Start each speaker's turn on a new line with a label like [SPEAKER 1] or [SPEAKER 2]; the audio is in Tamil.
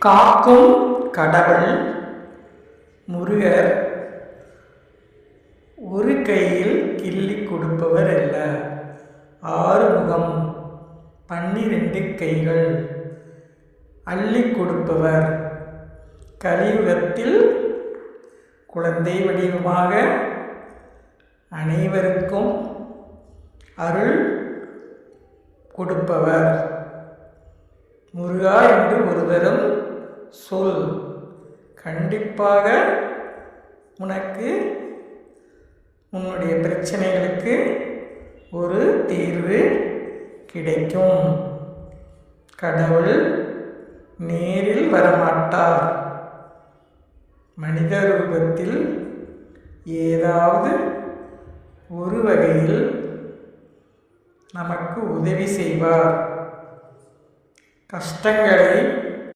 [SPEAKER 1] காக்கும் கடவுள் முருகர் ஒரு கையில் கிள்ளி கொடுப்பவர் அல்ல, 6 முகம் 12 கைகள் அள்ளி கொடுப்பவர். கலியுகத்தில் குழந்தை வடிவமாக அனைவருக்கும் அருள் கொடுப்பவர். முருகா என்று ஒருவரும் சொல், கண்டிப்பாக உனக்கு உன்னுடைய பிரச்சனைகளுக்கு ஒரு தீர்வு கிடைக்கும். கடவுள் நேரில் வரமாட்டார், மனித ரூபத்தில் ஏதாவது ஒரு வகையில் நமக்கு உதவி செய்வார். கஷ்டங்களை